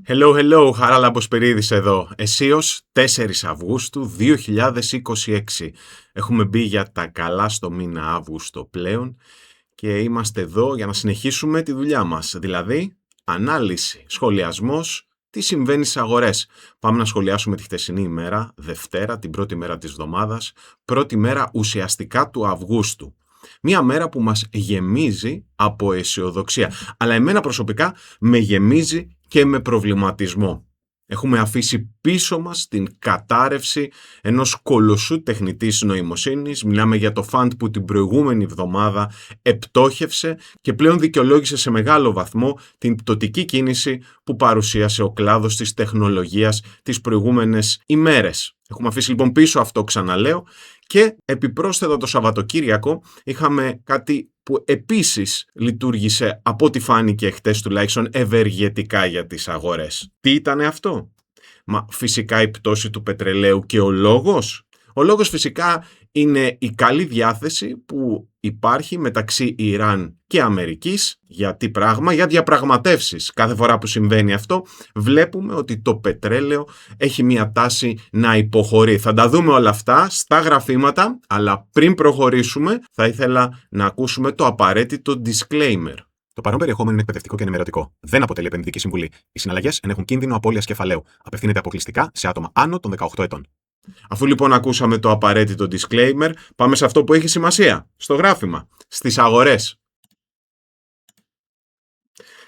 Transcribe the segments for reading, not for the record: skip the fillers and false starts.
Hello, Χαράλαμπος Σπυρίδης εδώ. Εσείως 4 Αυγούστου 2026. Έχουμε μπει για τα καλά στο μήνα Αύγουστο πλέον και είμαστε εδώ για να συνεχίσουμε τη δουλειά μας. Δηλαδή, ανάλυση, σχολιασμός, τι συμβαίνει στις αγορές. Πάμε να σχολιάσουμε τη χτεσινή ημέρα, Δευτέρα, την πρώτη μέρα της εβδομάδας, πρώτη μέρα ουσιαστικά του Αυγούστου. Μία μέρα που μας γεμίζει από αισιοδοξία, αλλά εμένα προσωπικά με γεμίζει και με προβληματισμό. Έχουμε αφήσει πίσω μας την κατάρρευση ενός κολοσσού τεχνητής νοημοσύνης. Μιλάμε για το φαντ που την προηγούμενη εβδομάδα επτόχευσε και πλέον δικαιολόγησε σε μεγάλο βαθμό την πτωτική κίνηση που παρουσίασε ο κλάδος της τεχνολογίας τις προηγούμενες ημέρες. Έχουμε αφήσει λοιπόν πίσω αυτό, ξαναλέω, και επιπρόσθετα το Σαββατοκύριακο είχαμε κάτι που επίσης λειτουργήσε, από ό,τι φάνηκε χτες τουλάχιστον, ευεργετικά για τις αγορές. Τι ήτανε αυτό? Φυσικά η πτώση του πετρελαίου και ο λόγος. Ο λόγος φυσικά είναι η καλή διάθεση που υπάρχει μεταξύ Ιράν και Αμερικής. Για τι πράγμα? Για διαπραγματεύσεις. Κάθε φορά που συμβαίνει αυτό βλέπουμε ότι το πετρέλαιο έχει μια τάση να υποχωρεί. Θα τα δούμε όλα αυτά στα γραφήματα, αλλά πριν προχωρήσουμε θα ήθελα να ακούσουμε το απαραίτητο disclaimer. Το παρόν περιεχόμενο είναι εκπαιδευτικό και ενημερωτικό. Δεν αποτελεί επενδυτική συμβουλή. Οι συναλλαγές ενέχουν κίνδυνο απώλειας κεφαλαίου. Απευθύνεται αποκλειστικά σε άτομα άνω των 18 ετών. Αφού λοιπόν ακούσαμε το απαραίτητο disclaimer, πάμε σε αυτό που έχει σημασία, στο γράφημα, στις αγορές.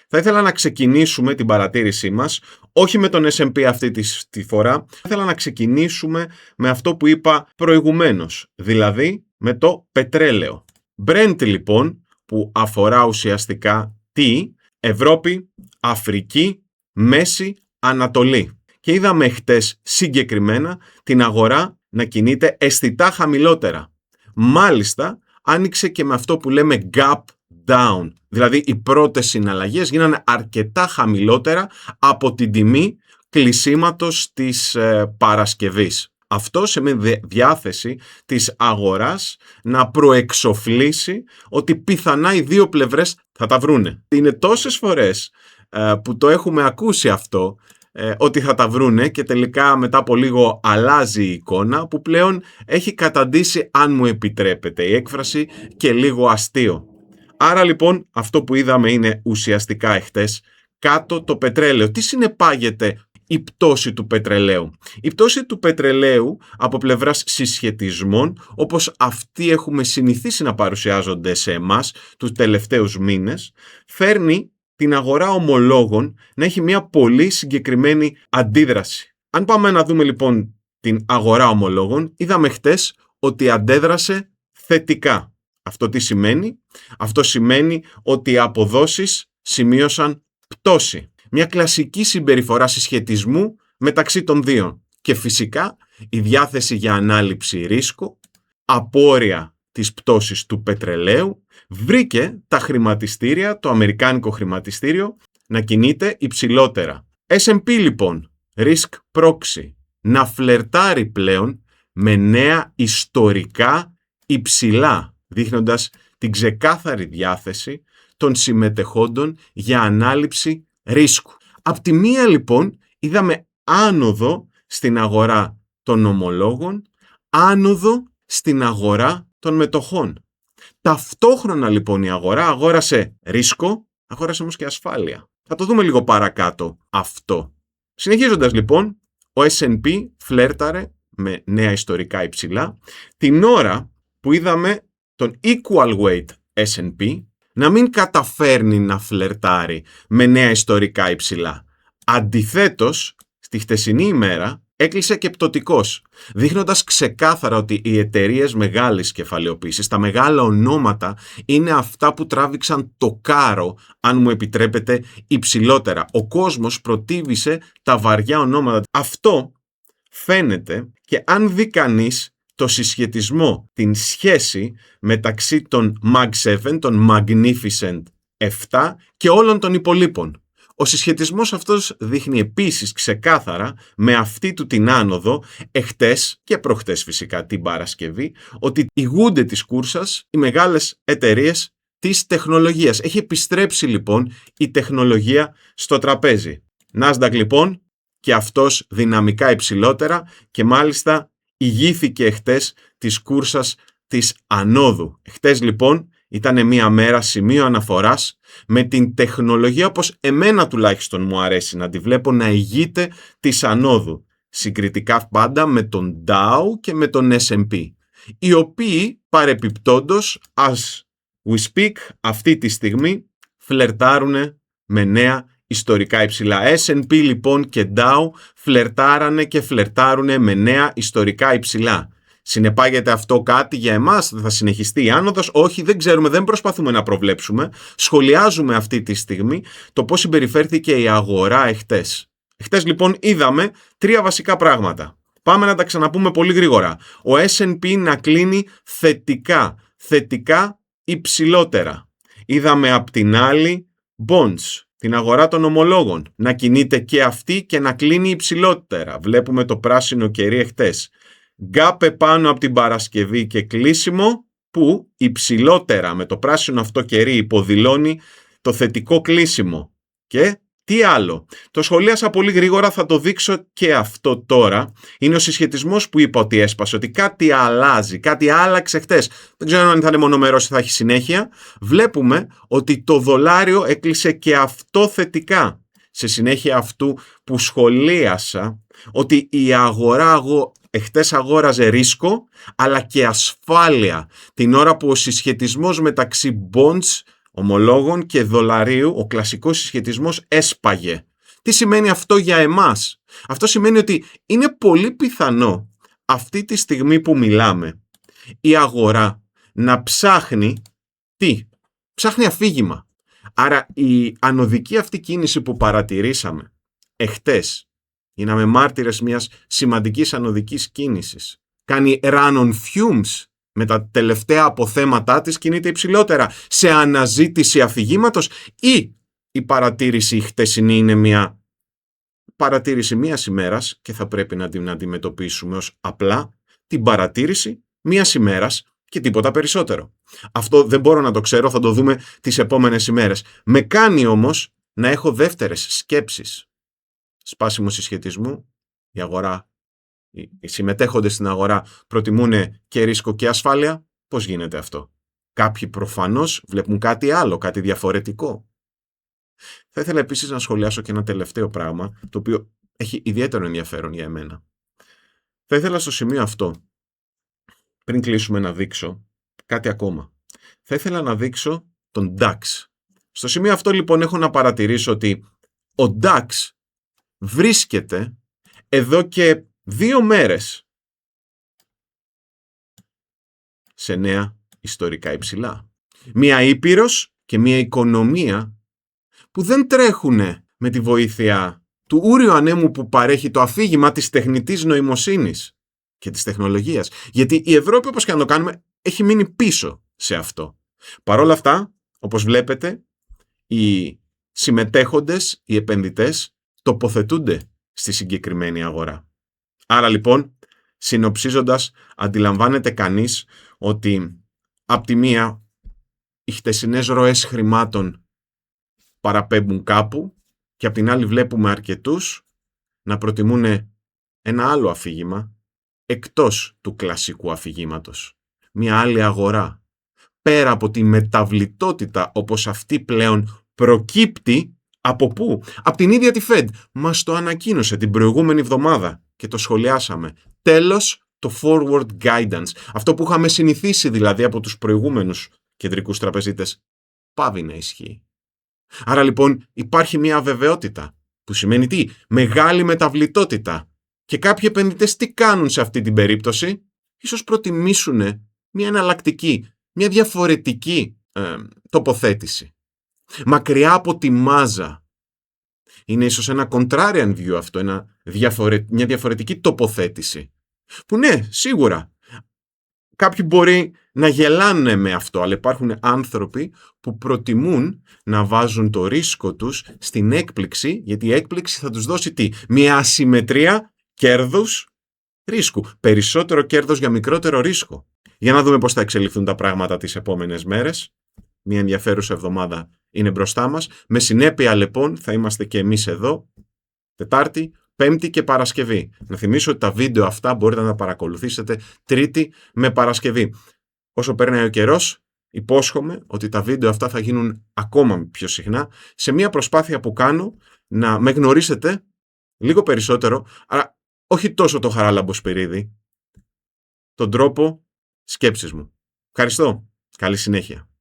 Θα ήθελα να ξεκινήσουμε την παρατήρησή μας, όχι με τον S&P αυτή τη φορά, θα ήθελα να ξεκινήσουμε με αυτό που είπα προηγουμένως, δηλαδή με το πετρέλαιο. Brent λοιπόν, που αφορά ουσιαστικά τι? Ευρώπη, Αφρική, Μέση, Ανατολή. Και είδαμε χτες συγκεκριμένα την αγορά να κινείται αισθητά χαμηλότερα. Μάλιστα, άνοιξε και με αυτό που λέμε gap down. Δηλαδή, οι πρώτες συναλλαγές γίνανε αρκετά χαμηλότερα από την τιμή κλεισίματος της Παρασκευής. Αυτό σημαίνει διάθεση της αγοράς να προεξοφλήσει ότι πιθανά οι δύο πλευρές θα τα βρούνε. Είναι τόσες φορές που το έχουμε ακούσει αυτό, ότι θα τα βρούνε, και τελικά μετά από λίγο αλλάζει η εικόνα, που πλέον έχει καταντήσει, αν μου επιτρέπετε η έκφραση, και λίγο αστείο. Άρα λοιπόν αυτό που είδαμε είναι ουσιαστικά εχθές κάτω το πετρέλαιο. Τι συνεπάγεται η πτώση του πετρελαίου? Η πτώση του πετρελαίου από πλευράς συσχετισμών, όπως αυτοί έχουμε συνηθίσει να παρουσιάζονται σε εμάς τους τελευταίους μήνες, φέρνει την αγορά ομολόγων να έχει μια πολύ συγκεκριμένη αντίδραση. Αν πάμε να δούμε λοιπόν την αγορά ομολόγων, είδαμε χτες ότι αντέδρασε θετικά. Αυτό τι σημαίνει? Αυτό σημαίνει ότι οι αποδόσεις σημείωσαν πτώση. Μια κλασική συμπεριφορά συσχετισμού μεταξύ των δύο. Και φυσικά η διάθεση για ανάληψη ρίσκου, απόρρια της πτώσης του πετρελαίου, βρήκε τα χρηματιστήρια, το αμερικάνικο χρηματιστήριο, να κινείται υψηλότερα. S&P λοιπόν, risk proxy, να φλερτάρει πλέον με νέα ιστορικά υψηλά, δείχνοντας την ξεκάθαρη διάθεση των συμμετεχόντων για ανάληψη ρίσκου. Απ' τη μία λοιπόν είδαμε άνοδο στην αγορά των ομολόγων, άνοδο στην αγορά των μετοχών. Ταυτόχρονα λοιπόν η αγορά αγόρασε ρίσκο, αγόρασε όμως και ασφάλεια. Θα το δούμε λίγο παρακάτω αυτό. Συνεχίζοντας λοιπόν, ο S&P φλέρταρε με νέα ιστορικά υψηλά, την ώρα που είδαμε τον equal weight S&P να μην καταφέρνει να φλερτάρει με νέα ιστορικά υψηλά. Αντιθέτως, στη χτεσινή ημέρα έκλεισε και πτωτικός, δείχνοντας ξεκάθαρα ότι οι εταιρείες μεγάλης κεφαλαιοποίησης, τα μεγάλα ονόματα, είναι αυτά που τράβηξαν το κάρο, αν μου επιτρέπετε, υψηλότερα. Ο κόσμος προτίμησε τα βαριά ονόματα. Αυτό φαίνεται και αν δει κανείς το συσχετισμό, την σχέση μεταξύ των Mag 7, των Magnificent 7 και όλων των υπολείπων. Ο συσχετισμός αυτός δείχνει επίσης ξεκάθαρα με αυτή του την άνοδο, εχτες και προχτες φυσικά την Παρασκευή, ότι ηγούνται της κούρσας οι μεγάλες εταιρείες της τεχνολογίας. Έχει επιστρέψει λοιπόν η τεχνολογία στο τραπέζι. Nasdaq λοιπόν και αυτός δυναμικά υψηλότερα και μάλιστα ηγήθηκε εχτες της κούρσας της ανόδου. Εχτες λοιπόν ήταν μια μέρα σημείο αναφοράς με την τεχνολογία, όπως εμένα τουλάχιστον μου αρέσει να τη βλέπω, να ηγείται της ανόδου. Συγκριτικά πάντα με τον Dow και με τον S&P, οι οποίοι παρεπιπτόντως, as we speak, αυτή τη στιγμή φλερτάρουν με νέα ιστορικά υψηλά. S&P λοιπόν και Dow φλερτάρανε και φλερτάρουν με νέα ιστορικά υψηλά. Συνεπάγεται αυτό κάτι για εμάς? Θα συνεχιστεί η άνοδος? Όχι, δεν ξέρουμε, δεν προσπαθούμε να προβλέψουμε. Σχολιάζουμε αυτή τη στιγμή το πώς συμπεριφέρθηκε η αγορά εχτες. Εχτες λοιπόν είδαμε τρία βασικά πράγματα. Πάμε να τα ξαναπούμε πολύ γρήγορα. Ο S&P να κλείνει θετικά υψηλότερα. Είδαμε απ' την άλλη bonds, την αγορά των ομολόγων, να κινείται και αυτή και να κλείνει υψηλότερα. Βλέπουμε το πράσινο κερί εχτες. Γκάπε πάνω από την Παρασκευή και κλείσιμο που υψηλότερα με το πράσινο αυτό κερί υποδηλώνει το θετικό κλείσιμο. Και τι άλλο? Το σχολίασα πολύ γρήγορα, θα το δείξω και αυτό τώρα. Είναι ο συσχετισμός που είπα ότι έσπασε, ότι κάτι αλλάζει, κάτι άλλαξε χτες. Δεν ξέρω αν θα είναι μονομερός ή θα έχει συνέχεια. Βλέπουμε ότι το δολάριο έκλεισε και αυτό θετικά. Σε συνέχεια αυτού που σχολίασα ότι η αγορά εχτες αγόραζε ρίσκο αλλά και ασφάλεια την ώρα που ο συσχετισμός μεταξύ bonds, ομολόγων και δολαρίου, ο κλασικός συσχετισμός, έσπαγε. Τι σημαίνει αυτό για εμάς? Αυτό σημαίνει ότι είναι πολύ πιθανό αυτή τη στιγμή που μιλάμε η αγορά να ψάχνει τι? Ψάχνει αφήγημα. Άρα η ανωδική αυτή κίνηση που παρατηρήσαμε εχτες, γίναμε μάρτυρες μιας σημαντικής ανωδικής κίνησης, κάνει run on fumes, με τα τελευταία αποθέματά της κινείται υψηλότερα σε αναζήτηση αφηγήματος, ή η παρατήρηση χτεσινή είναι μια παρατήρηση μιας ημέρας και θα πρέπει να την αντιμετωπίσουμε ως απλά την παρατήρηση μιας ημέρας και τίποτα περισσότερο. Αυτό δεν μπορώ να το ξέρω, θα το δούμε τις επόμενες ημέρες. Με κάνει όμως να έχω δεύτερες σκέψεις. Σπάσιμο συσχετισμού, η αγορά, οι συμμετέχοντες στην αγορά προτιμούν και ρίσκο και ασφάλεια. Πώς γίνεται αυτό? Κάποιοι προφανώς βλέπουν κάτι άλλο, κάτι διαφορετικό. Θα ήθελα επίσης να σχολιάσω και ένα τελευταίο πράγμα, το οποίο έχει ιδιαίτερο ενδιαφέρον για εμένα. Θα ήθελα στο σημείο αυτό, πριν κλείσουμε, να δείξω κάτι ακόμα. Θα ήθελα να δείξω τον DAX. Στο σημείο αυτό λοιπόν έχω να παρατηρήσω ότι ο DAX βρίσκεται εδώ και 2 μέρες σε νέα ιστορικά υψηλά. Μία ήπειρος και μία οικονομία που δεν τρέχουν με τη βοήθεια του ούριου ανέμου που παρέχει το αφήγημα της τεχνητής νοημοσύνης και της τεχνολογίας. Γιατί η Ευρώπη, όπως και να το κάνουμε, έχει μείνει πίσω σε αυτό. Παρ' όλα αυτά, όπως βλέπετε, οι συμμετέχοντες, οι επενδυτές τοποθετούνται στη συγκεκριμένη αγορά. Άρα λοιπόν, συνοψίζοντας, αντιλαμβάνεται κανείς ότι απ' τη μία οι χτεσινές ροές χρημάτων παραπέμπουν κάπου και απ' την άλλη βλέπουμε αρκετούς να προτιμούν ένα άλλο αφήγημα εκτός του κλασικού αφηγήματος. Μια άλλη αγορά. Πέρα από τη μεταβλητότητα όπως αυτή πλέον προκύπτει από πού? Από την ίδια τη Fed. Μας το ανακοίνωσε την προηγούμενη εβδομάδα και το σχολιάσαμε. Τέλος, το forward guidance. Αυτό που είχαμε συνηθίσει δηλαδή από τους προηγούμενους κεντρικούς τραπεζίτες πάβει να ισχύει. Άρα λοιπόν υπάρχει μια αβεβαιότητα που σημαίνει τι? Μεγάλη μεταβλητότητα. Και κάποιοι επενδυτές τι κάνουν σε αυτή την περίπτωση? Ίσως προτιμήσουν μια εναλλακτική, μια διαφορετική τοποθέτηση. Μακριά από τη μάζα. Είναι ίσως ένα contrarian view αυτό, μια διαφορετική τοποθέτηση. Που ναι, σίγουρα, κάποιοι μπορεί να γελάνε με αυτό, αλλά υπάρχουν άνθρωποι που προτιμούν να βάζουν το ρίσκο τους στην έκπληξη, γιατί η έκπληξη θα τους δώσει τι? Μια ασυμμετρία κέρδους ρίσκου. Περισσότερο κέρδος για μικρότερο ρίσκο. Για να δούμε πώς θα εξελιχθούν τα πράγματα τις επόμενες μέρες. Μια ενδιαφέρουσα εβδομάδα είναι μπροστά μας. Με συνέπεια λοιπόν θα είμαστε και εμείς εδώ Τετάρτη, Πέμπτη και Παρασκευή. Να θυμίσω ότι τα βίντεο αυτά μπορείτε να τα παρακολουθήσετε Τρίτη με Παρασκευή. Όσο περνάει ο καιρός, υπόσχομαι ότι τα βίντεο αυτά θα γίνουν ακόμα πιο συχνά, σε μια προσπάθεια που κάνω να με γνωρίσετε λίγο περισσότερο, αλλά όχι τόσο το Χαράλαμπο Σπυρίδη, τον τρόπο σκέψης μου. Ευχαριστώ. Καλή συνέχεια.